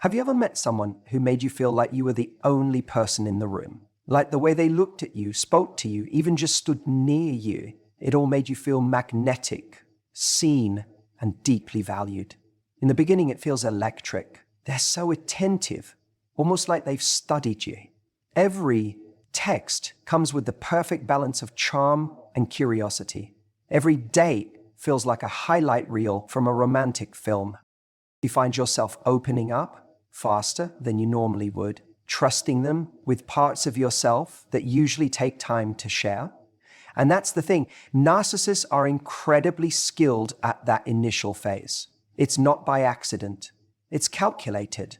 Have you ever met someone who made you feel like you were the only person in the room? Like the way they looked at you, spoke to you, even just stood near you, it all made you feel magnetic, seen, and deeply valued. In the beginning, it feels electric. They're so attentive, almost like they've studied you. Every text comes with the perfect balance of charm and curiosity. Every date feels like a highlight reel from a romantic film. You find yourself opening up faster than you normally would, trusting them with parts of yourself that usually take time to share. And that's the thing. Narcissists are incredibly skilled at that initial phase. It's not by accident. It's calculated.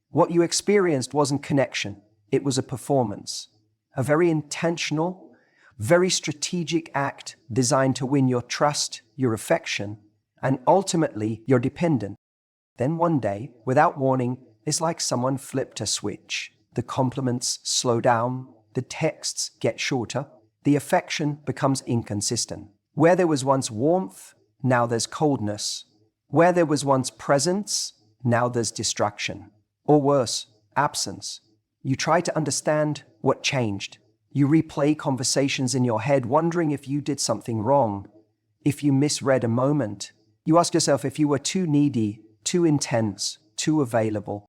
What you experienced wasn't connection. It was a performance. A very intentional, very strategic act designed to win your trust, your affection, and ultimately your dependence. Then one day, without warning, it's like someone flipped a switch. The compliments slow down, the texts get shorter, the affection becomes inconsistent. Where there was once warmth, now there's coldness. Where there was once presence, now there's distraction. Or worse, absence. You try to understand what changed. You replay conversations in your head, wondering if you did something wrong, if you misread a moment. You ask yourself if you were too needy, too intense, too available.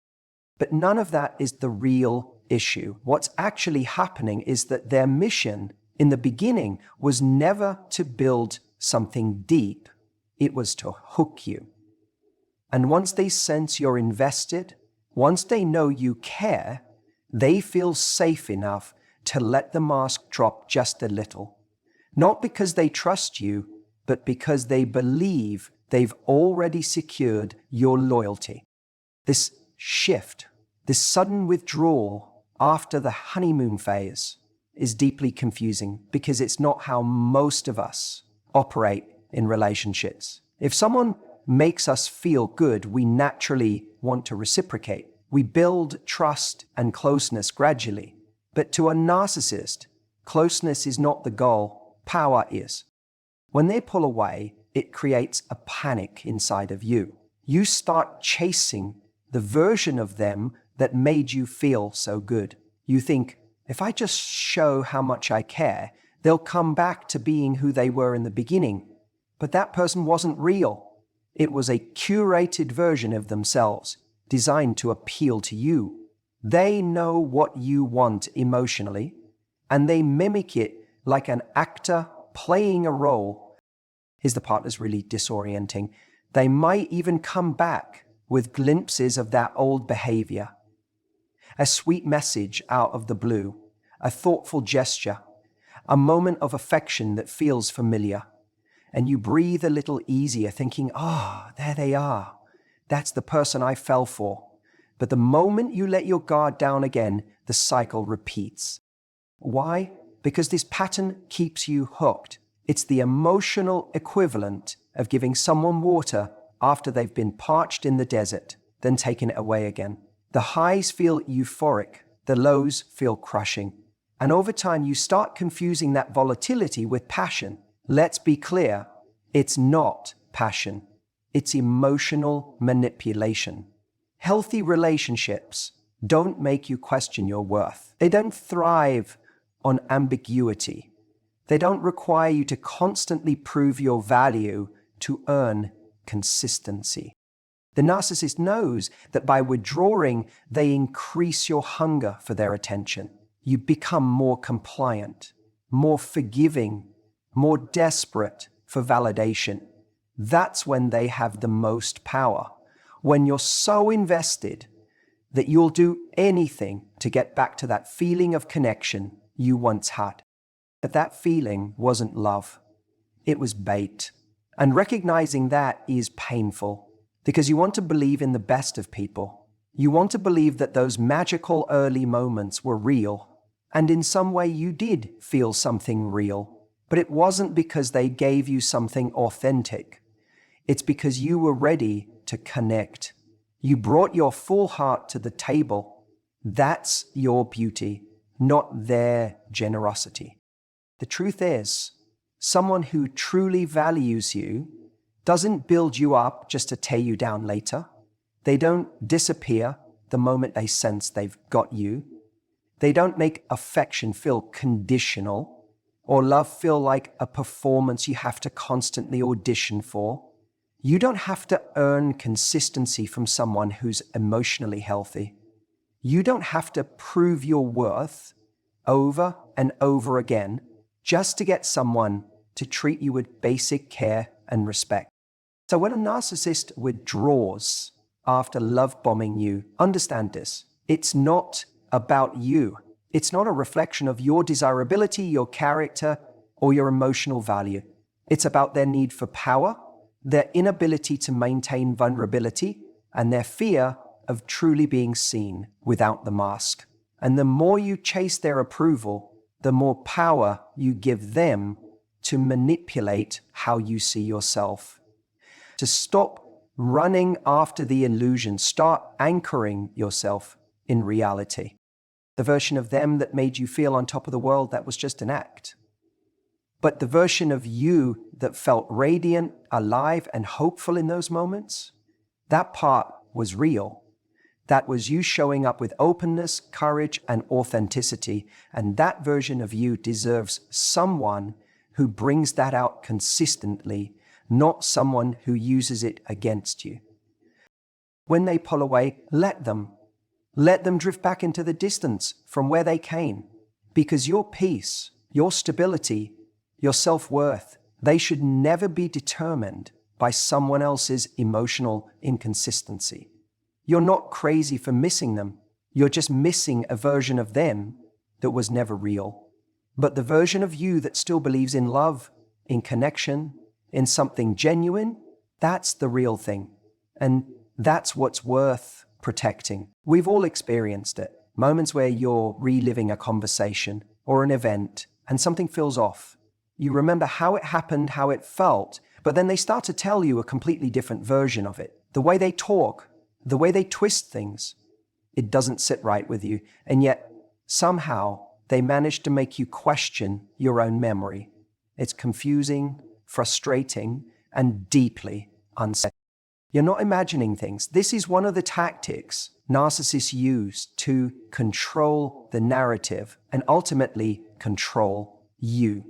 But none of that is the real issue. What's actually happening is that their mission in the beginning was never to build something deep. It was to hook you. And once they sense you're invested, once they know you care, they feel safe enough to let the mask drop just a little. Not because they trust you, but because they believe they've already secured your loyalty. This shift, this sudden withdrawal after the honeymoon phase is deeply confusing because it's not how most of us operate in relationships. If someone makes us feel good, we naturally want to reciprocate. We build trust and closeness gradually. But to a narcissist, closeness is not the goal, power is. When they pull away, it creates a panic inside of you. You start chasing the version of them that made you feel so good. You think, if I just show how much I care, they'll come back to being who they were in the beginning. But that person wasn't real. It was a curated version of themselves, designed to appeal to you. They know what you want emotionally, and they mimic it like an actor playing a role. Is the partner's really disorienting? They might even come back with glimpses of that old behavior. A sweet message out of the blue, a thoughtful gesture, a moment of affection that feels familiar. And you breathe a little easier thinking, there they are. That's the person I fell for. But the moment you let your guard down again, the cycle repeats. Why? Because this pattern keeps you hooked. It's the emotional equivalent of giving someone water after they've been parched in the desert, then taking it away again. The highs feel euphoric, the lows feel crushing. And over time, you start confusing that volatility with passion. Let's be clear, it's not passion. It's emotional manipulation. Healthy relationships don't make you question your worth. They don't thrive on ambiguity. They don't require you to constantly prove your value to earn consistency. The narcissist knows that by withdrawing, they increase your hunger for their attention. You become more compliant, more forgiving, more desperate for validation. That's when they have the most power. When you're so invested that you'll do anything to get back to that feeling of connection you once had. But that feeling wasn't love. It was bait. And recognizing that is painful because you want to believe in the best of people. You want to believe that those magical early moments were real. And in some way you did feel something real. But it wasn't because they gave you something authentic. It's because you were ready to connect. You brought your full heart to the table. That's your beauty, not their generosity. The truth is, someone who truly values you doesn't build you up just to tear you down later. They don't disappear. the moment they sense they've got you. They don't make affection feel conditional or love feel like a performance you have to constantly audition for. You don't have to earn consistency from someone who's emotionally healthy. You don't have to prove your worth over and over again just to get someone to treat you with basic care and respect. So when a narcissist withdraws after love bombing you, understand this. It's not about you. It's not a reflection of your desirability, your character, or your emotional value. It's about their need for power, their inability to maintain vulnerability, and their fear of truly being seen without the mask. And the more you chase their approval, the more power you give them to manipulate how you see yourself. To stop running after the illusion, start anchoring yourself in reality. The version of them that made you feel on top of the world, that was just an act. But the version of you that felt radiant, alive, and hopeful in those moments, that part was real. That was you showing up with openness, courage, and authenticity. And that version of you deserves someone who brings that out consistently, not someone who uses it against you. When they pull away, let them. Let them drift back into the distance from where they came. Because your peace, your stability, your self-worth, they should never be determined by someone else's emotional inconsistency. You're not crazy for missing them. You're just missing a version of them that was never real. But the version of you that still believes in love, in connection, in something genuine, that's the real thing. And that's what's worth protecting. We've all experienced it. Moments where you're reliving a conversation or an event and something feels off. You remember how it happened, how it felt, but then they start to tell you a completely different version of it. The way they talk, the way they twist things, it doesn't sit right with you. And yet, somehow, they manage to make you question your own memory. It's confusing, frustrating, and deeply unsettling. You're not imagining things. This is one of the tactics narcissists use to control the narrative and ultimately control you.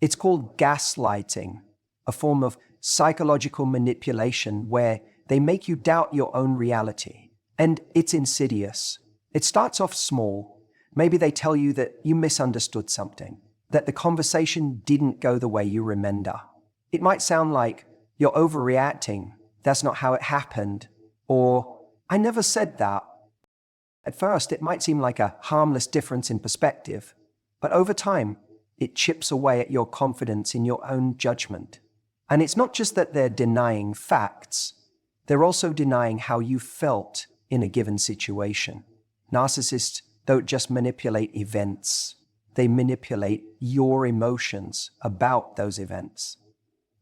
It's called gaslighting, a form of psychological manipulation where they make you doubt your own reality. And it's insidious. It starts off small. Maybe they tell you that you misunderstood something, that the conversation didn't go the way you remember. It might sound like, you're overreacting, that's not how it happened, or I never said that. At first, it might seem like a harmless difference in perspective, but over time, it chips away at your confidence in your own judgment. And it's not just that they're denying facts, they're also denying how you felt in a given situation. Narcissists don't just manipulate events, they manipulate your emotions about those events.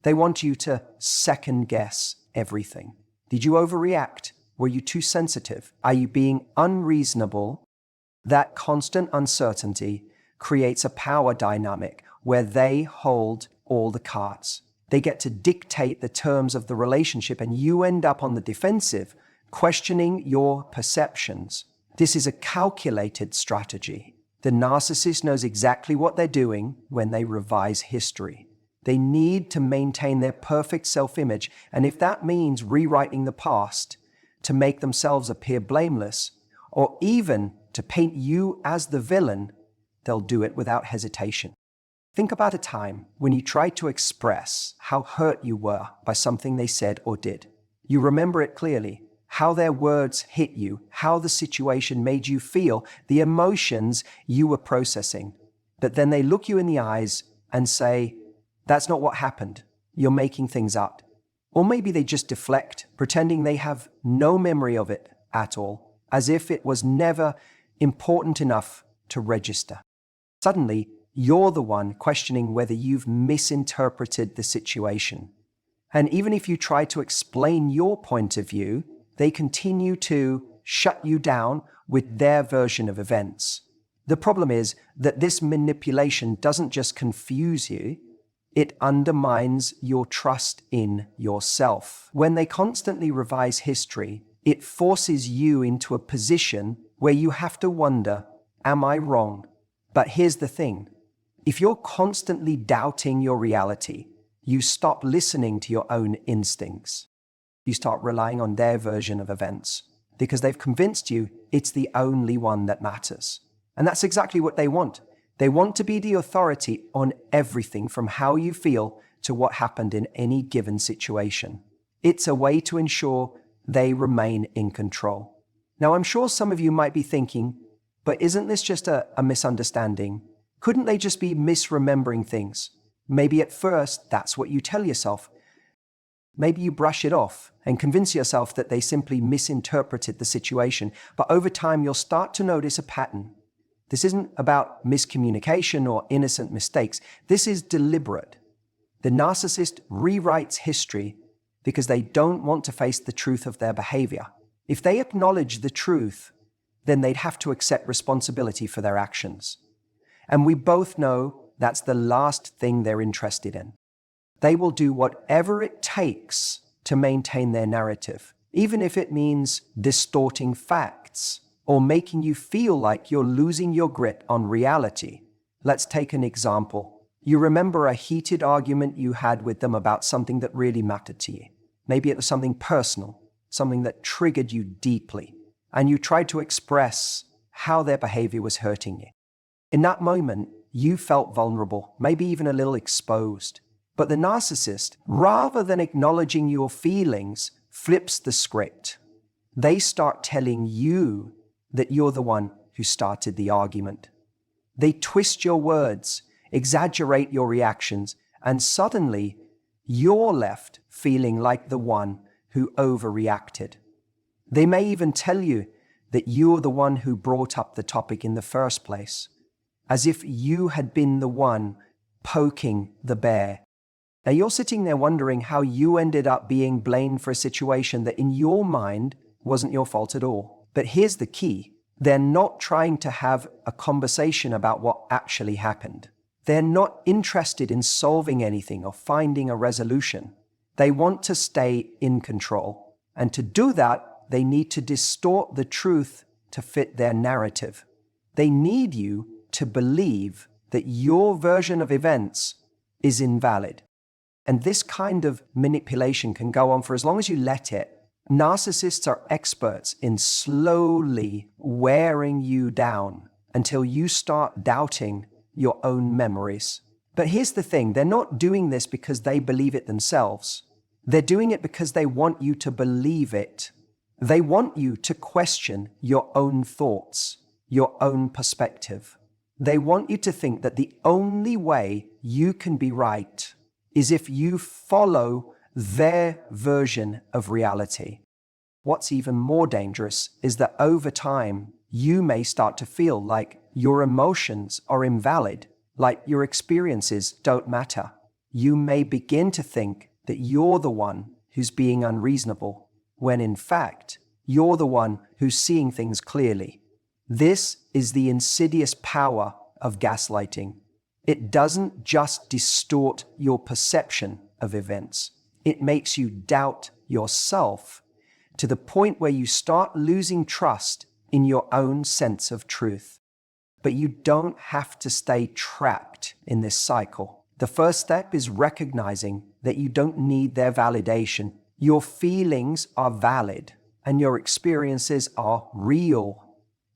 They want you to second guess everything. Did you overreact? Were you too sensitive? Are you being unreasonable? That constant uncertainty creates a power dynamic where they hold all the cards. They get to dictate the terms of the relationship, and you end up on the defensive, questioning your perceptions. This is a calculated strategy. The narcissist knows exactly what they're doing when they revise history. They need to maintain their perfect self-image, and if that means rewriting the past to make themselves appear blameless, or even to paint you as the villain, they'll do it without hesitation. Think about a time when you tried to express how hurt you were by something they said or did. You remember it clearly, how their words hit you, how the situation made you feel, the emotions you were processing. But then they look you in the eyes and say, that's not what happened. You're making things up. Or maybe they just deflect, pretending they have no memory of it at all, as if it was never important enough to register. Suddenly, you're the one questioning whether you've misinterpreted the situation. And even if you try to explain your point of view, they continue to shut you down with their version of events. The problem is that this manipulation doesn't just confuse you, it undermines your trust in yourself. When they constantly revise history, It forces you into a position where you have to wonder, am I wrong? But here's the thing. If you're constantly doubting your reality, you stop listening to your own instincts. You start relying on their version of events because they've convinced you it's the only one that matters. And that's exactly what they want. They want to be the authority on everything from how you feel to what happened in any given situation. It's a way to ensure they remain in control. Now, I'm sure some of you might be thinking, but isn't this just a misunderstanding? Couldn't they just be misremembering things? Maybe at first, that's what you tell yourself. Maybe you brush it off and convince yourself that they simply misinterpreted the situation. But over time, you'll start to notice a pattern. This isn't about miscommunication or innocent mistakes. This is deliberate. The narcissist rewrites history because they don't want to face the truth of their behavior. If they acknowledge the truth, then they'd have to accept responsibility for their actions. And we both know that's the last thing they're interested in. They will do whatever it takes to maintain their narrative, even if it means distorting facts or making you feel like you're losing your grip on reality. Let's take an example. You remember a heated argument you had with them about something that really mattered to you. Maybe it was something personal, something that triggered you deeply, and you tried to express how their behavior was hurting you. In that moment, you felt vulnerable, maybe even a little exposed. But the narcissist, rather than acknowledging your feelings, flips the script. They start telling you that you're the one who started the argument. They twist your words, exaggerate your reactions, and suddenly you're left feeling like the one who overreacted. They may even tell you that you're the one who brought up the topic in the first place, as if you had been the one poking the bear. Now you're sitting there wondering how you ended up being blamed for a situation that in your mind wasn't your fault at all. But here's the key. They're not trying to have a conversation about what actually happened. They're not interested in solving anything or finding a resolution. They want to stay in control. And to do that, they need to distort the truth to fit their narrative. They need you to believe that your version of events is invalid. And this kind of manipulation can go on for as long as you let it. Narcissists are experts in slowly wearing you down until you start doubting your own memories. But here's the thing, they're not doing this because they believe it themselves. They're doing it because they want you to believe it. They want you to question your own thoughts, your own perspective. They want you to think that the only way you can be right is if you follow their version of reality. What's even more dangerous is that over time, you may start to feel like your emotions are invalid, like your experiences don't matter. You may begin to think that you're the one who's being unreasonable, when in fact, you're the one who's seeing things clearly. This is the insidious power of gaslighting. It doesn't just distort your perception of events. It makes you doubt yourself to the point where you start losing trust in your own sense of truth. But you don't have to stay trapped in this cycle. The first step is recognizing that you don't need their validation. Your feelings are valid and your experiences are real.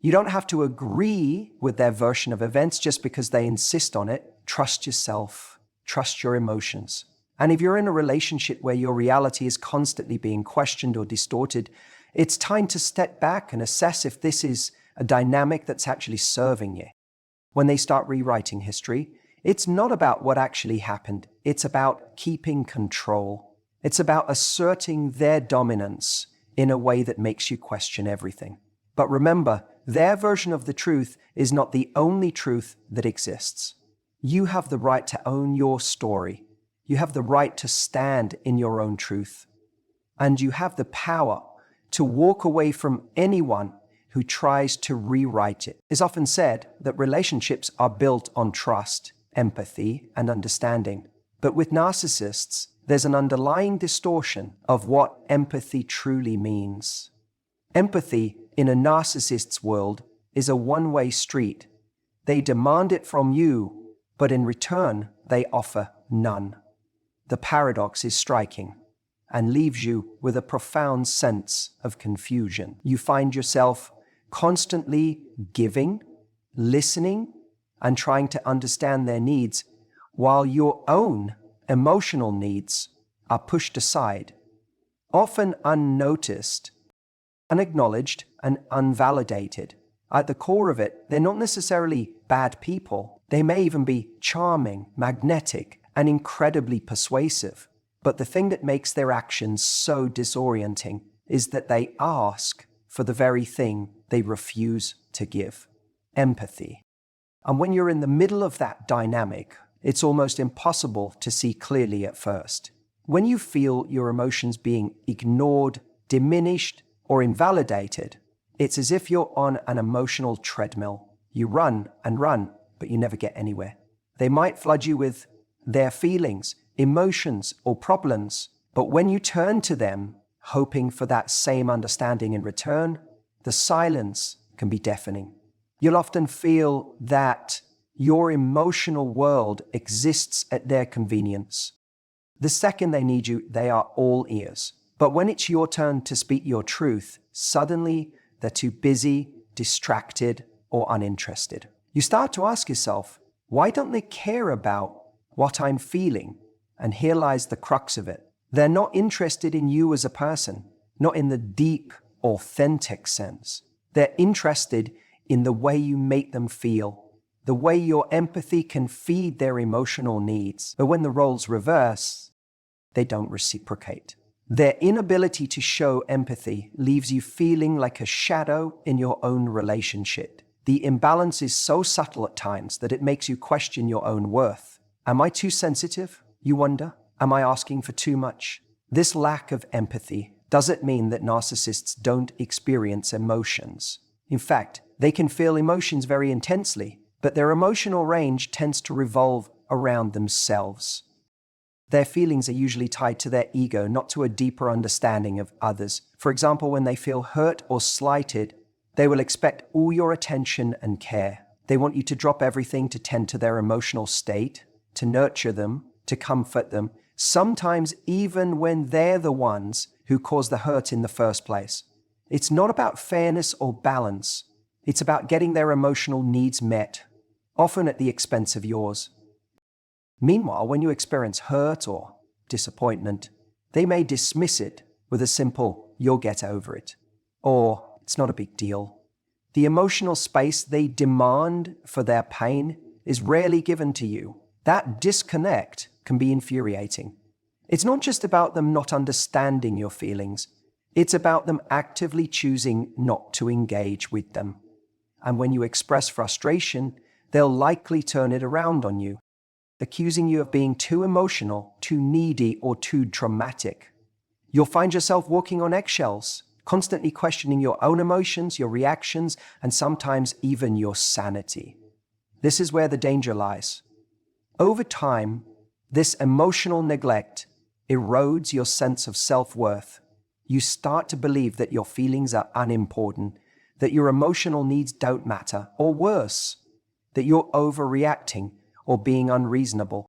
You don't have to agree with their version of events just because they insist on it. Trust yourself. Trust your emotions. And if you're in a relationship where your reality is constantly being questioned or distorted, it's time to step back and assess if this is a dynamic that's actually serving you. When they start rewriting history, it's not about what actually happened. It's about keeping control. It's about asserting their dominance in a way that makes you question everything. But remember, their version of the truth is not the only truth that exists. You have the right to own your story. You have the right to stand in your own truth. And you have the power to walk away from anyone who tries to rewrite it. It's often said that relationships are built on trust, empathy, and understanding. But with narcissists, there's an underlying distortion of what empathy truly means. Empathy in a narcissist's world is a one-way street. They demand it from you, but in return, they offer none. The paradox is striking and leaves you with a profound sense of confusion. You find yourself constantly giving, listening, and trying to understand their needs, while your own emotional needs are pushed aside, often unnoticed, unacknowledged, and unvalidated. At the core of it, they're not necessarily bad people. They may even be charming, magnetic, and incredibly persuasive. But the thing that makes their actions so disorienting is that they ask for the very thing they refuse to give: empathy. And when you're in the middle of that dynamic, it's almost impossible to see clearly at first. When you feel your emotions being ignored, diminished, or invalidated, it's as if you're on an emotional treadmill. You run and run, but you never get anywhere. They might flood you with their feelings, emotions, or problems, but when you turn to them, hoping for that same understanding in return, the silence can be deafening. You'll often feel that your emotional world exists at their convenience. The second they need you, they are all ears. But when it's your turn to speak your truth, suddenly they're too busy, distracted, or uninterested. You start to ask yourself, why don't they care about what I'm feeling? And here lies the crux of it. They're not interested in you as a person, not in the deep, authentic sense. They're interested in the way you make them feel, the way your empathy can feed their emotional needs. But when the roles reverse, they don't reciprocate. Their inability to show empathy leaves you feeling like a shadow in your own relationship. The imbalance is so subtle at times that it makes you question your own worth. Am I too sensitive, you wonder? Am I asking for too much? This lack of empathy doesn't mean that narcissists don't experience emotions. In fact, they can feel emotions very intensely, but their emotional range tends to revolve around themselves. Their feelings are usually tied to their ego, not to a deeper understanding of others. For example, when they feel hurt or slighted, they will expect all your attention and care. They want you to drop everything to tend to their emotional state, to nurture them, to comfort them, sometimes even when they're the ones who caused the hurt in the first place. It's not about fairness or balance. It's about getting their emotional needs met, often at the expense of yours. Meanwhile, when you experience hurt or disappointment, they may dismiss it with a simple, "you'll get over it," or "it's not a big deal." The emotional space they demand for their pain is rarely given to you. That disconnect can be infuriating. It's not just about them not understanding your feelings. It's about them actively choosing not to engage with them. And when you express frustration, they'll likely turn it around on you, accusing you of being too emotional, too needy, or too dramatic. You'll find yourself walking on eggshells, constantly questioning your own emotions, your reactions, and sometimes even your sanity. This is where the danger lies. Over time, this emotional neglect erodes your sense of self-worth. You start to believe that your feelings are unimportant, that your emotional needs don't matter, or worse, that you're overreacting or being unreasonable.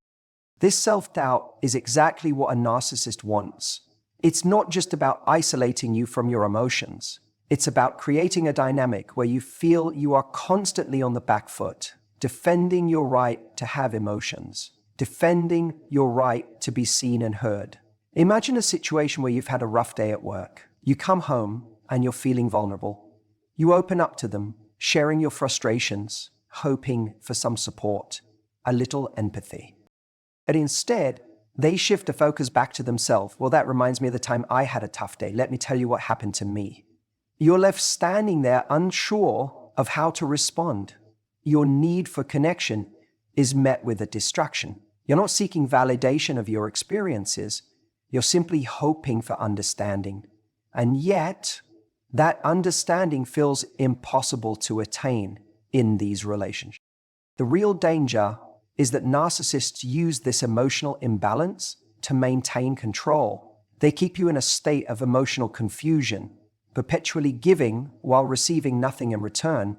This self-doubt is exactly what a narcissist wants. It's not just about isolating you from your emotions. It's about creating a dynamic where you feel you are constantly on the back foot, defending your right to have emotions, defending your right to be seen and heard. Imagine a situation where you've had a rough day at work. You come home and you're feeling vulnerable. You open up to them, sharing your frustrations, hoping for some support, a little empathy. And instead, they shift the focus back to themselves. "Well, that reminds me of the time I had a tough day. Let me tell you what happened to me." You're left standing there unsure of how to respond. Your need for connection is met with a distraction. You're not seeking validation of your experiences. You're simply hoping for understanding. And yet, that understanding feels impossible to attain in these relationships. The real danger is that narcissists use this emotional imbalance to maintain control. They keep you in a state of emotional confusion, perpetually giving while receiving nothing in return.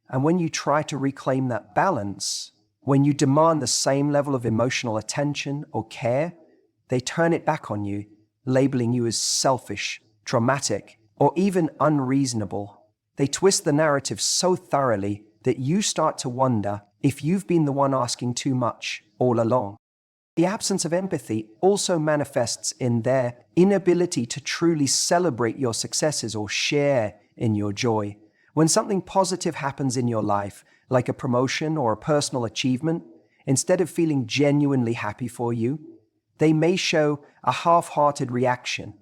And when you try to reclaim that balance, when you demand the same level of emotional attention or care, they turn it back on you, labeling you as selfish, dramatic, or even unreasonable. They twist the narrative so thoroughly that you start to wonder if you've been the one asking too much all along. The absence of empathy also manifests in their inability to truly celebrate your successes or share in your joy. When something positive happens in your life, like a promotion or a personal achievement, instead of feeling genuinely happy for you, they may show a half-hearted reaction.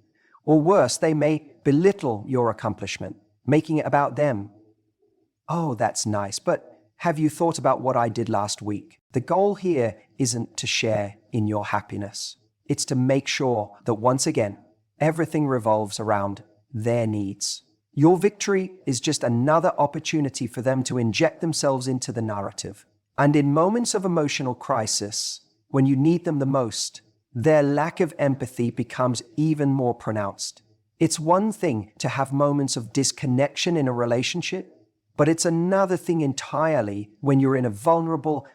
Or worse, they may belittle your accomplishment, making it about them. "Oh, that's nice, but have you thought about what I did last week?" The goal here isn't to share in your happiness. It's to make sure that once again, everything revolves around their needs. Your victory is just another opportunity for them to inject themselves into the narrative. And in moments of emotional crisis, when you need them the most, their lack of empathy becomes even more pronounced. It's one thing to have moments of disconnection in a relationship, but it's another thing entirely when you're in a vulnerable,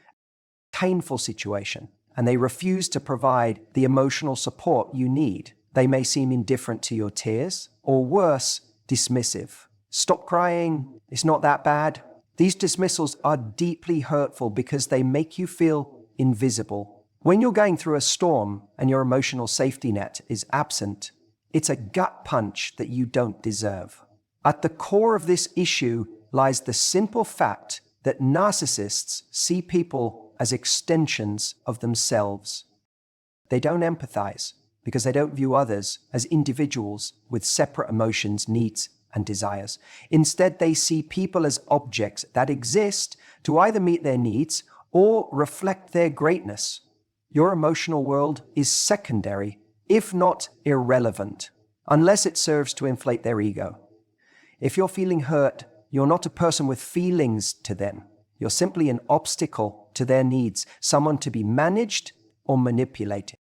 painful situation and they refuse to provide the emotional support you need. They may seem indifferent to your tears, or worse, dismissive. "Stop crying, it's not that bad." These dismissals are deeply hurtful because they make you feel invisible. When you're going through a storm and your emotional safety net is absent, it's a gut punch that you don't deserve. At the core of this issue lies the simple fact that narcissists see people as extensions of themselves. They don't empathize because they don't view others as individuals with separate emotions, needs, and desires. Instead, they see people as objects that exist to either meet their needs or reflect their greatness. Your emotional world is secondary, if not irrelevant, unless it serves to inflate their ego. If you're feeling hurt, you're not a person with feelings to them. You're simply an obstacle to their needs, someone to be managed or manipulated.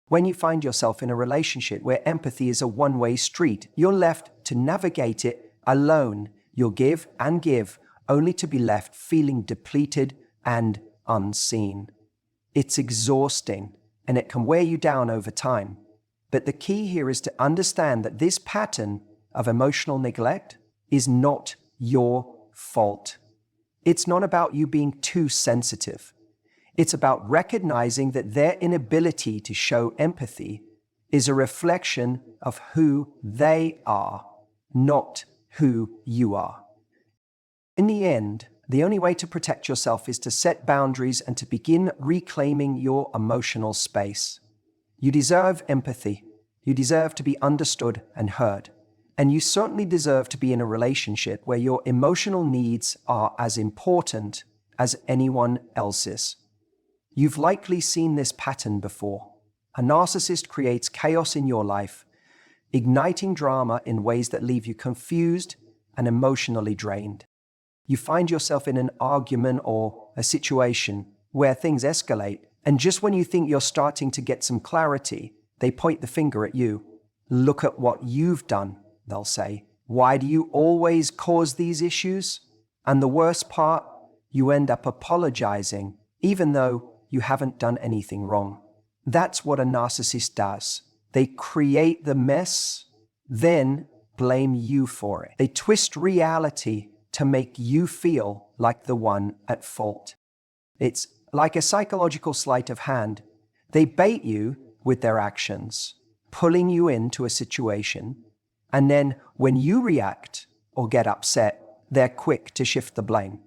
When you find yourself in a relationship where empathy is a one-way street, you're left to navigate it alone. You'll give and give, only to be left feeling depleted and unseen. It's exhausting, and it can wear you down over time. But the key here is to understand that this pattern of emotional neglect is not your fault. It's not about you being too sensitive. It's about recognizing that their inability to show empathy is a reflection of who they are, not who you are. In the end, the only way to protect yourself is to set boundaries and to begin reclaiming your emotional space. You deserve empathy. You deserve to be understood and heard. And you certainly deserve to be in a relationship where your emotional needs are as important as anyone else's. You've likely seen this pattern before. A narcissist creates chaos in your life, igniting drama in ways that leave you confused and emotionally drained. You find yourself in an argument or a situation where things escalate, and just when you think you're starting to get some clarity, they point the finger at you. "Look at what you've done," they'll say. "Why do you always cause these issues?" And the worst part, you end up apologizing, even though you haven't done anything wrong. That's what a narcissist does. They create the mess, then blame you for it. They twist reality to make you feel like the one at fault. It's like a psychological sleight of hand. They bait you with their actions, pulling you into a situation, and then when you react or get upset, they're quick to shift the blame.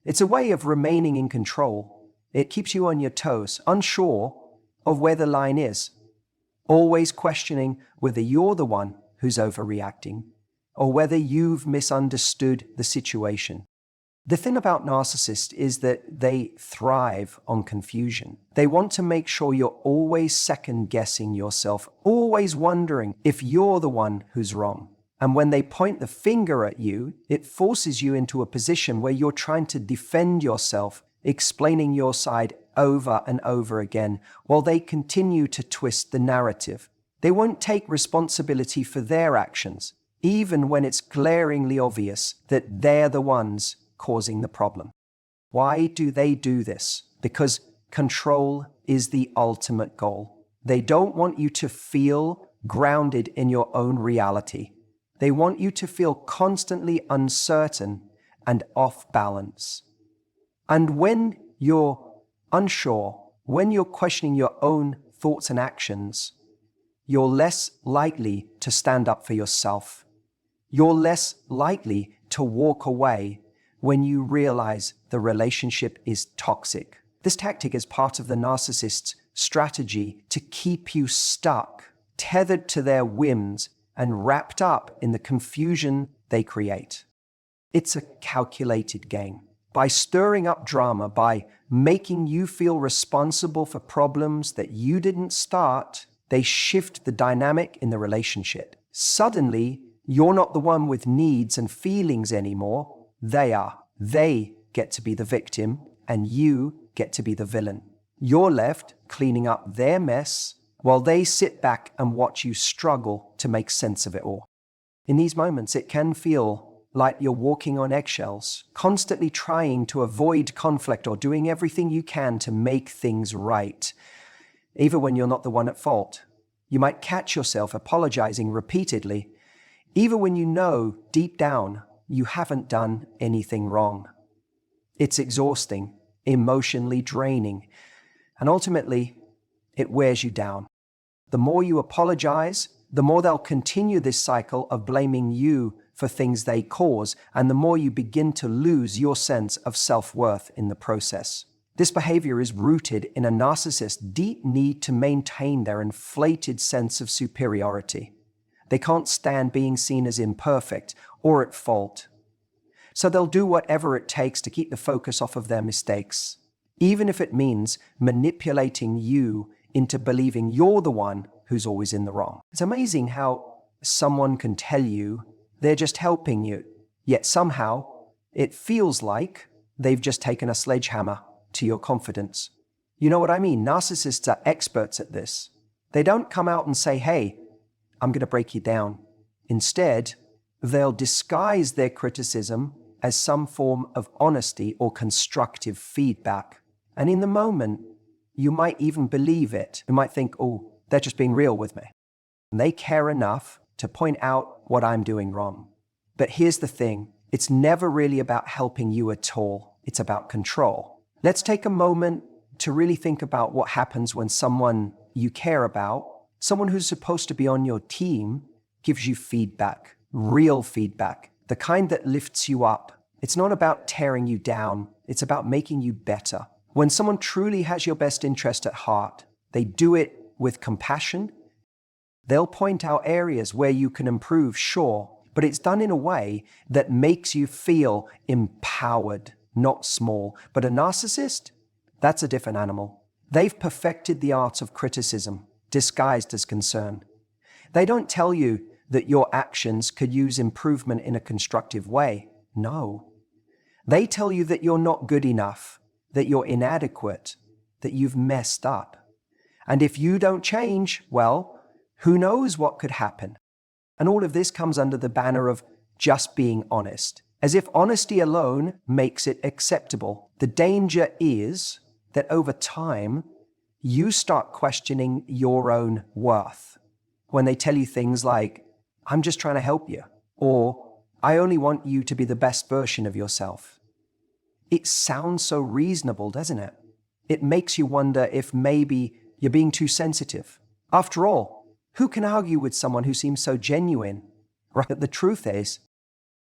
It's a way of remaining in control. It keeps you on your toes, unsure of where the line is, always questioning whether you're the one who's overreacting or whether you've misunderstood the situation. The thing about narcissists is that they thrive on confusion. They want to make sure you're always second-guessing yourself, always wondering if you're the one who's wrong. And when they point the finger at you, it forces you into a position where you're trying to defend yourself, explaining your side over and over again, while they continue to twist the narrative. They won't take responsibility for their actions. even when it's glaringly obvious that they're the ones causing the problem. Why do they do this? Because control is the ultimate goal. They don't want you to feel grounded in your own reality. They want you to feel constantly uncertain and off balance. And when you're unsure, when you're questioning your own thoughts and actions, you're less likely to stand up for yourself. You're less likely to walk away when you realize the relationship is toxic. This tactic is part of the narcissist's strategy to keep you stuck, tethered to their whims, and wrapped up in the confusion they create. It's a calculated game. By stirring up drama, by making you feel responsible for problems that you didn't start, they shift the dynamic in the relationship. Suddenly, you're not the one with needs and feelings anymore. They are. They get to be the victim, and you get to be the villain. You're left cleaning up their mess while they sit back and watch you struggle to make sense of it all. In these moments, it can feel like you're walking on eggshells, constantly trying to avoid conflict or doing everything you can to make things right, even when you're not the one at fault. You might catch yourself apologizing repeatedly, even when you know deep down you haven't done anything wrong. It's exhausting, emotionally draining, and ultimately, it wears you down. The more you apologize, the more they'll continue this cycle of blaming you for things they cause, and the more you begin to lose your sense of self-worth in the process. This behavior is rooted in a narcissist's deep need to maintain their inflated sense of superiority. They can't stand being seen as imperfect or at fault. So they'll do whatever it takes to keep the focus off of their mistakes, even if it means manipulating you into believing you're the one who's always in the wrong. It's amazing how someone can tell you they're just helping you, yet somehow it feels like they've just taken a sledgehammer to your confidence. You know what I mean? Narcissists are experts at this. They don't come out and say, hey, I'm going to break you down. Instead, they'll disguise their criticism as some form of honesty or constructive feedback. And in the moment, you might even believe it. You might think, oh, they're just being real with me. And they care enough to point out what I'm doing wrong. But here's the thing. It's never really about helping you at all. It's about control. Let's take a moment to really think about what happens when someone you care about, someone who's supposed to be on your team, gives you feedback, real feedback, the kind that lifts you up. It's not about tearing you down. It's about making you better. When someone truly has your best interest at heart, they do it with compassion. They'll point out areas where you can improve, sure, but it's done in a way that makes you feel empowered, not small. But a narcissist, that's a different animal. They've perfected the art of criticism, disguised as concern. They don't tell you that your actions could use improvement in a constructive way. No. They tell you that you're not good enough, that you're inadequate, that you've messed up. And if you don't change, well, who knows what could happen? And all of this comes under the banner of just being honest, as if honesty alone makes it acceptable. The danger is that over time, you start questioning your own worth when they tell you things like, I'm just trying to help you, or I only want you to be the best version of yourself. It sounds so reasonable, doesn't it? It makes you wonder if maybe you're being too sensitive. After all, who can argue with someone who seems so genuine? Right? But the truth is,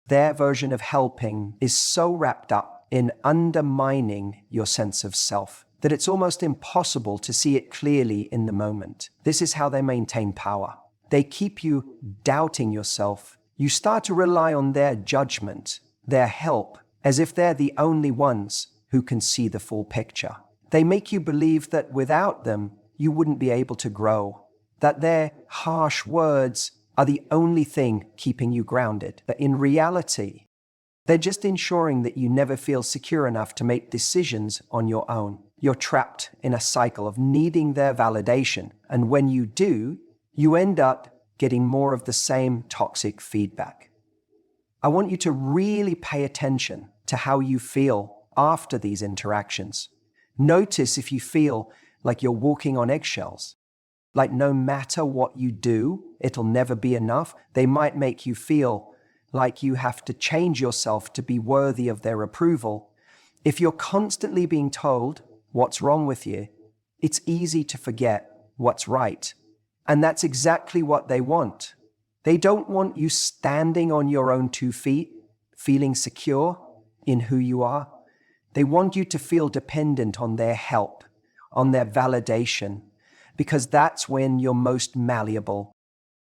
their version of helping is so wrapped up in undermining your sense of self that it's almost impossible to see it clearly in the moment. This is how they maintain power. They keep you doubting yourself. You start to rely on their judgment, their help, as if they're the only ones who can see the full picture. They make you believe that without them, you wouldn't be able to grow, that their harsh words are the only thing keeping you grounded. But in reality, they're just ensuring that you never feel secure enough to make decisions on your own. You're trapped in a cycle of needing their validation. And when you do, you end up getting more of the same toxic feedback. I want you to really pay attention to how you feel after these interactions. Notice if you feel like you're walking on eggshells, like no matter what you do, it'll never be enough. They might make you feel like you have to change yourself to be worthy of their approval. If you're constantly being told what's wrong with you, it's easy to forget what's right. And that's exactly what they want. They don't want you standing on your own 2 feet, feeling secure in who you are. They want you to feel dependent on their help, on their validation, because that's when you're most malleable.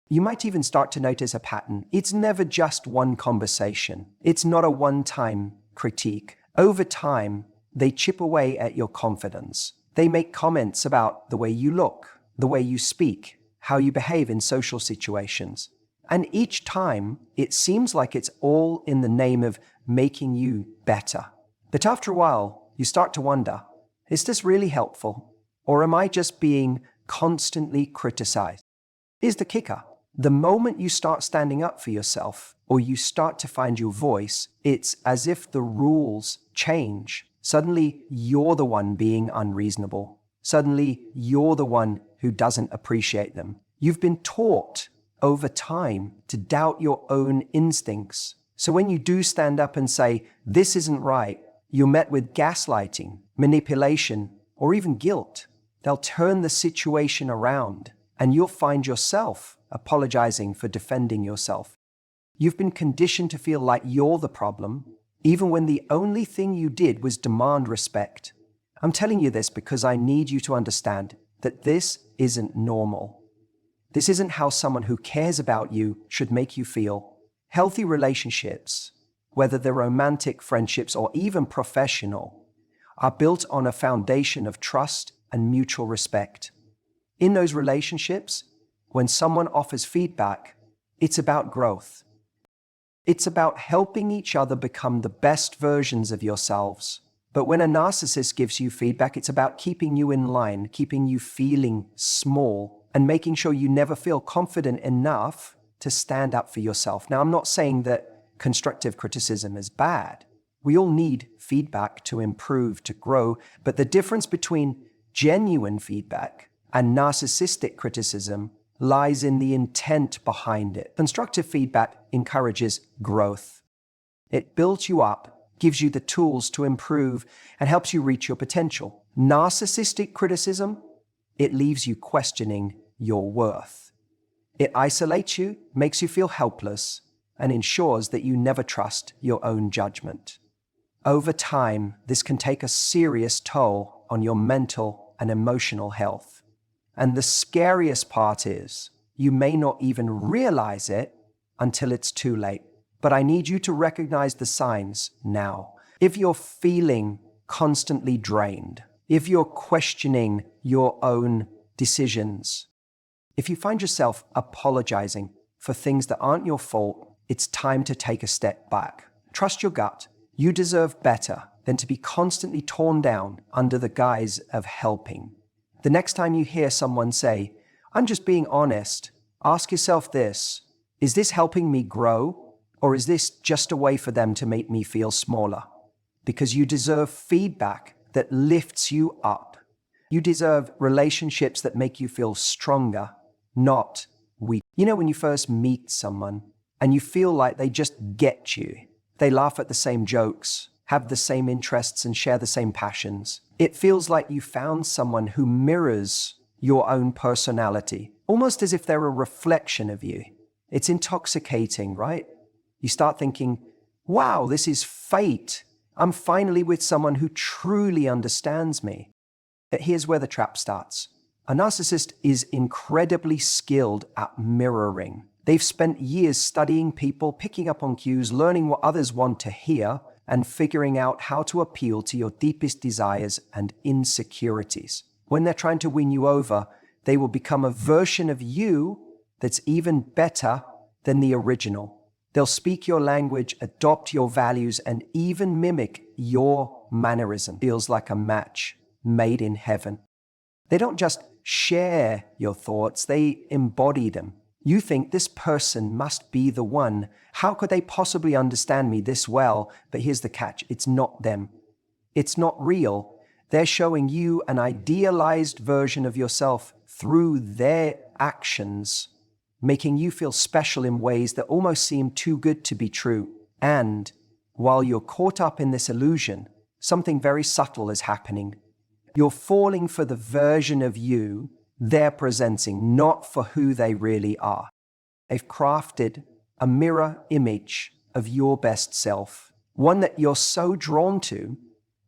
You might even start to notice a pattern. It's never just one conversation. It's not a one-time critique. Over time, they chip away at your confidence. They make comments about the way you look, the way you speak, how you behave in social situations. And each time, it seems like it's all in the name of making you better. But after a while, you start to wonder, is this really helpful? Or am I just being constantly criticized? Here's the kicker. The moment you start standing up for yourself, or you start to find your voice, it's as if the rules change. Suddenly, you're the one being unreasonable. Suddenly, you're the one who doesn't appreciate them. You've been taught over time to doubt your own instincts. So when you do stand up and say, this isn't right, you're met with gaslighting, manipulation, or even guilt. They'll turn the situation around, and you'll find yourself apologizing for defending yourself. You've been conditioned to feel like you're the problem, even when the only thing you did was demand respect. I'm telling you this because I need you to understand that this isn't normal. This isn't how someone who cares about you should make you feel. Healthy relationships, whether they're romantic friendships or even professional, are built on a foundation of trust and mutual respect. In those relationships, when someone offers feedback, it's about growth. It's about helping each other become the best versions of yourselves. But when a narcissist gives you feedback, it's about keeping you in line, keeping you feeling small, and making sure you never feel confident enough to stand up for yourself. Now, I'm not saying that constructive criticism is bad. We all need feedback to improve, to grow, but the difference between genuine feedback and narcissistic criticism lies in the intent behind it. Constructive feedback encourages growth. It builds you up, gives you the tools to improve, and helps you reach your potential. Narcissistic criticism, it leaves you questioning your worth. It isolates you, makes you feel helpless, and ensures that you never trust your own judgment. Over time, this can take a serious toll on your mental and emotional health. And the scariest part is, you may not even realize it until it's too late. But I need you to recognize the signs now. If you're feeling constantly drained, if you're questioning your own decisions, if you find yourself apologizing for things that aren't your fault, it's time to take a step back. Trust your gut. You deserve better than to be constantly torn down under the guise of helping. The next time you hear someone say, I'm just being honest, ask yourself this, is this helping me grow? Or is this just a way for them to make me feel smaller? Because you deserve feedback that lifts you up. You deserve relationships that make you feel stronger, not weak. You know, when you first meet someone and you feel like they just get you, they laugh at the same jokes, have the same interests, and share the same passions. It feels like you found someone who mirrors your own personality, almost as if they're a reflection of you. It's intoxicating, right? You start thinking, wow, this is fate. I'm finally with someone who truly understands me. But here's where the trap starts. A narcissist is incredibly skilled at mirroring. They've spent years studying people, picking up on cues, learning what others want to hear, and figuring out how to appeal to your deepest desires and insecurities. When they're trying to win you over, they will become a version of you that's even better than the original. They'll speak your language, adopt your values, and even mimic your mannerism. Feels like a match made in heaven. They don't just share your thoughts, they embody them. You think this person must be the one. How could they possibly understand me this well? But here's the catch. It's not them. It's not real. They're showing you an idealized version of yourself through their actions, making you feel special in ways that almost seem too good to be true. And while you're caught up in this illusion, something very subtle is happening. You're falling for the version of you they're presenting, not for who they really are. They've crafted a mirror image of your best self, one that you're so drawn to,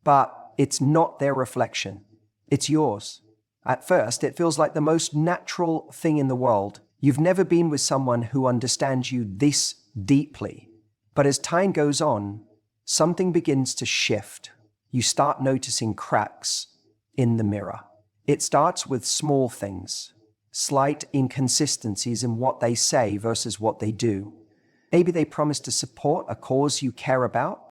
but it's not their reflection. It's yours. At first, it feels like the most natural thing in the world. You've never been with someone who understands you this deeply. But as time goes on, something begins to shift. You start noticing cracks in the mirror. It starts with small things, slight inconsistencies in what they say versus what they do. Maybe they promise to support a cause you care about,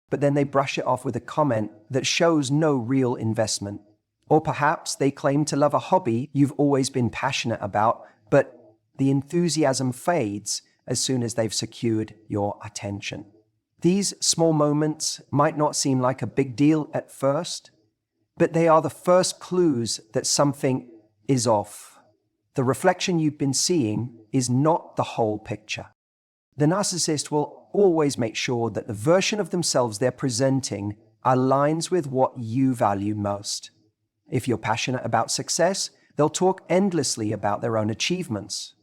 but then they brush it off with a comment that shows no real investment. Or perhaps they claim to love a hobby you've always been passionate about, but the enthusiasm fades as soon as they've secured your attention. These small moments might not seem like a big deal at first, but they are the first clues that something is off. The reflection you've been seeing is not the whole picture. The narcissist will always make sure that the version of themselves they're presenting aligns with what you value most. If you're passionate about success, they'll talk endlessly about their own achievements.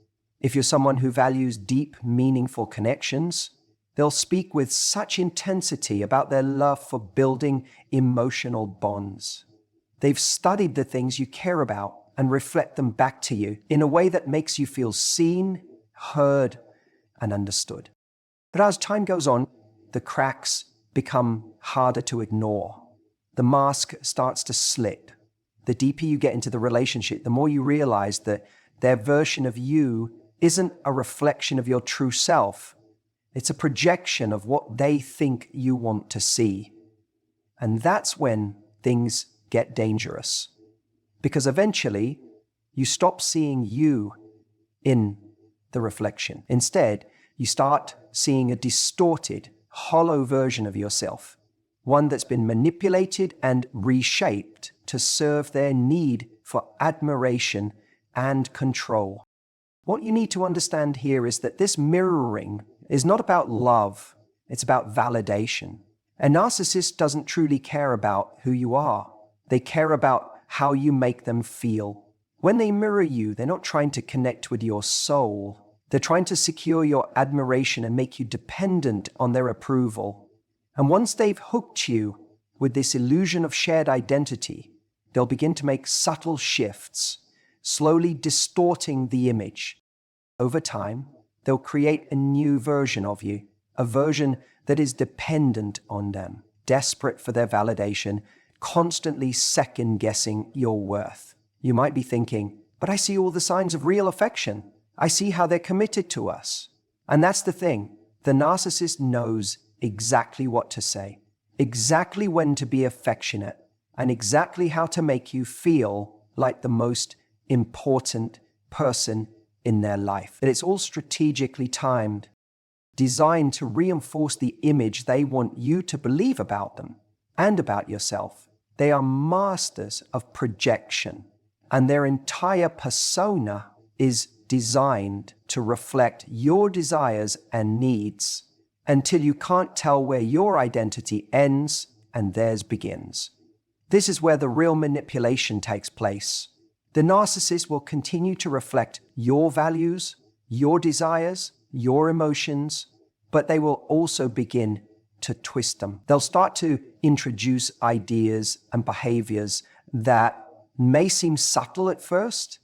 If you're someone who values deep, meaningful connections, they'll speak with such intensity about their love for building emotional bonds. They've studied the things you care about and reflect them back to you in a way that makes you feel seen, heard, and understood. But as time goes on, the cracks become harder to ignore. The mask starts to slip. The deeper you get into the relationship, the more you realize that their version of you isn't a reflection of your true self. It's a projection of what they think you want to see. And that's when things get dangerous. Because eventually, you stop seeing you in the reflection. Instead, you start seeing a distorted, hollow version of yourself, one that's been manipulated and reshaped to serve their need for admiration and control. What you need to understand here is that this mirroring is not about love, it's about validation. A narcissist doesn't truly care about who you are. They care about how you make them feel. When they mirror you, they're not trying to connect with your soul. They're trying to secure your admiration and make you dependent on their approval. And once they've hooked you with this illusion of shared identity, they'll begin to make subtle shifts, slowly distorting the image. Over time, they'll create a new version of you, a version that is dependent on them, desperate for their validation, constantly second-guessing your worth. You might be thinking, but I see all the signs of real affection. I see how they're committed to us. And that's the thing. The narcissist knows exactly what to say, exactly when to be affectionate, and exactly how to make you feel like the most important person in their life. And it's all strategically timed, designed to reinforce the image they want you to believe about them and about yourself. They are masters of projection, and their entire persona is designed to reflect your desires and needs until you can't tell where your identity ends and theirs begins. This is where the real manipulation takes place. The narcissist will continue to reflect your values, your desires, your emotions, but they will also begin to twist them. They'll start to introduce ideas and behaviors that may seem subtle at first,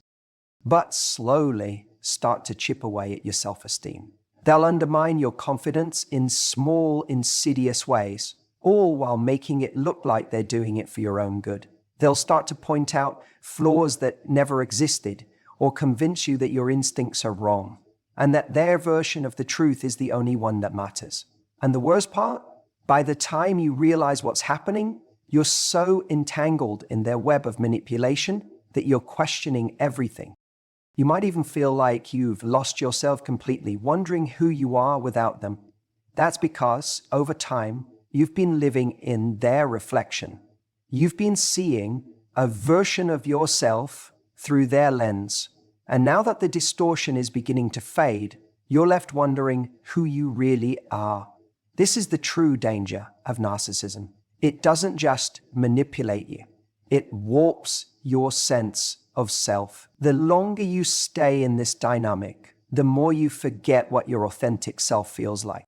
but slowly start to chip away at your self-esteem. They'll undermine your confidence in small, insidious ways, all while making it look like they're doing it for your own good. They'll start to point out flaws that never existed, or convince you that your instincts are wrong, and that their version of the truth is the only one that matters. And the worst part? By the time you realize what's happening, you're so entangled in their web of manipulation that you're questioning everything. You might even feel like you've lost yourself completely, wondering who you are without them. That's because, over time, you've been living in their reflection. You've been seeing a version of yourself through their lens. And now that the distortion is beginning to fade, you're left wondering who you really are. This is the true danger of narcissism. It doesn't just manipulate you. It warps your sense of self. The longer you stay in this dynamic, the more you forget what your authentic self feels like.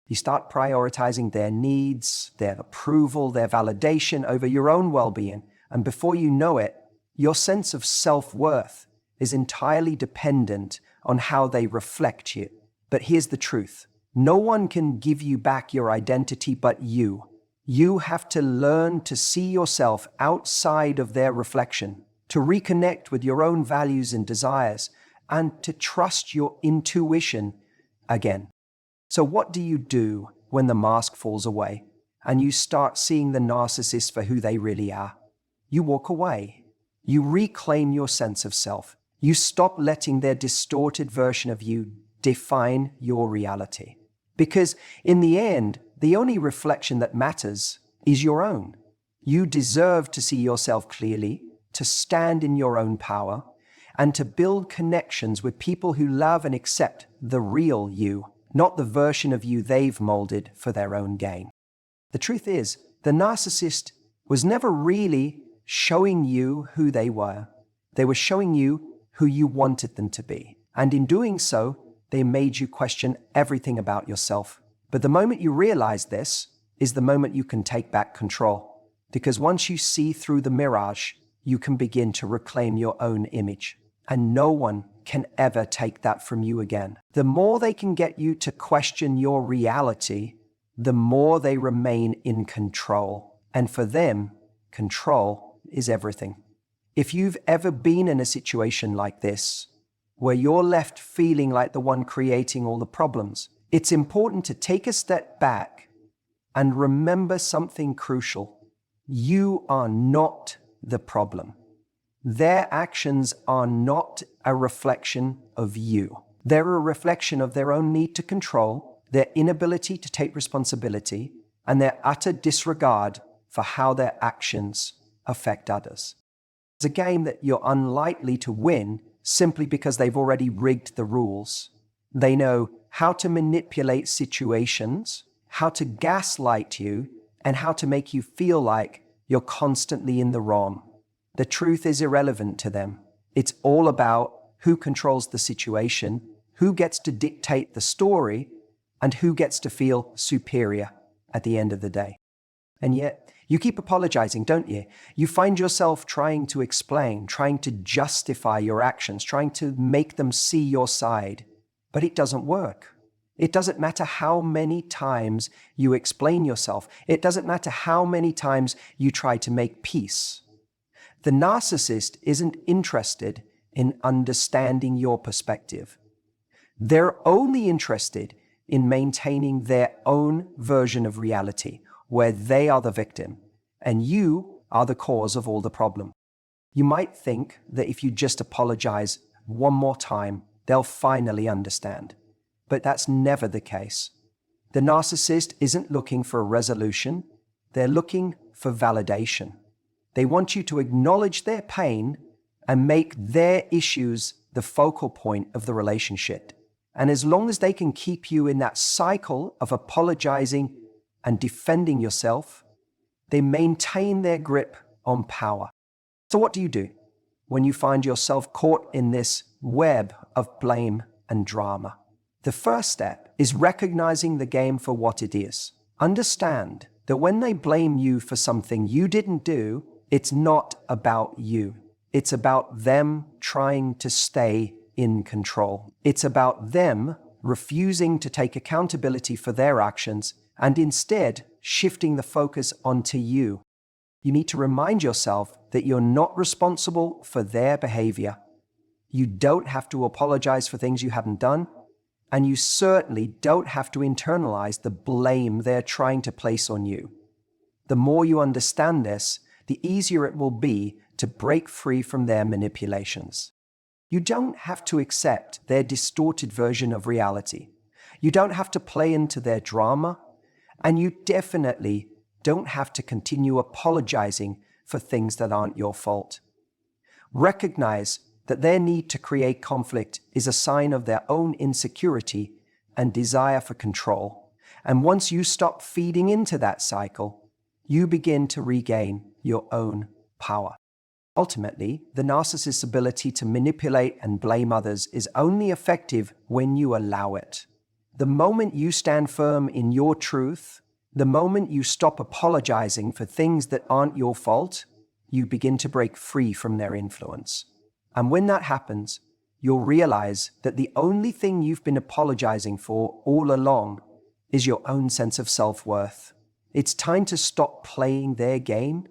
You start prioritizing their needs, their approval, their validation over your own well-being. And before you know it, your sense of self-worth is entirely dependent on how they reflect you. But here's the truth. No one can give you back your identity but you. You have to learn to see yourself outside of their reflection, to reconnect with your own values and desires, and to trust your intuition again. So what do you do when the mask falls away and you start seeing the narcissist for who they really are? You walk away. You reclaim your sense of self. You stop letting their distorted version of you define your reality. Because in the end, the only reflection that matters is your own. You deserve to see yourself clearly, to stand in your own power, and to build connections with people who love and accept the real you, not the version of you they've molded for their own gain. The truth is, the narcissist was never really showing you who they were. They were showing you who you wanted them to be. And in doing so, they made you question everything about yourself. But the moment you realize this is the moment you can take back control. Because once you see through the mirage, you can begin to reclaim your own image. And no one can ever take that from you again. The more they can get you to question your reality, the more they remain in control. And for them, control is everything. If you've ever been in a situation like this, where you're left feeling like the one creating all the problems, it's important to take a step back and remember something crucial. You are not the problem. Their actions are not a reflection of you. They're a reflection of their own need to control, their inability to take responsibility, and their utter disregard for how their actions affect others. It's a game that you're unlikely to win simply because they've already rigged the rules. They know how to manipulate situations, how to gaslight you, and how to make you feel like you're constantly in the wrong. The truth is irrelevant to them. It's all about who controls the situation, who gets to dictate the story, and who gets to feel superior at the end of the day. And yet, you keep apologizing, don't you? You find yourself trying to explain, trying to justify your actions, trying to make them see your side. But it doesn't work. It doesn't matter how many times you explain yourself. It doesn't matter how many times you try to make peace. The narcissist isn't interested in understanding your perspective. They're only interested in maintaining their own version of reality, where they are the victim, and you are the cause of all the problem. You might think that if you just apologize one more time, they'll finally understand. But that's never the case. The narcissist isn't looking for a resolution. They're looking for validation. They want you to acknowledge their pain and make their issues the focal point of the relationship. And as long as they can keep you in that cycle of apologizing and defending yourself, they maintain their grip on power. So what do you do when you find yourself caught in this web of blame and drama? The first step is recognizing the game for what it is. Understand that when they blame you for something you didn't do, it's not about you. It's about them trying to stay in control. It's about them refusing to take accountability for their actions and instead shifting the focus onto you. You need to remind yourself that you're not responsible for their behavior. You don't have to apologize for things you haven't done, and you certainly don't have to internalize the blame they're trying to place on you. The more you understand this, the easier it will be to break free from their manipulations. You don't have to accept their distorted version of reality. You don't have to play into their drama, and you definitely don't have to continue apologizing for things that aren't your fault. Recognize that their need to create conflict is a sign of their own insecurity and desire for control. And once you stop feeding into that cycle, you begin to regain your own power. Ultimately, the narcissist's ability to manipulate and blame others is only effective when you allow it. The moment you stand firm in your truth, the moment you stop apologizing for things that aren't your fault, you begin to break free from their influence. And when that happens, you'll realize that the only thing you've been apologizing for all along is your own sense of self-worth. It's time to stop playing their game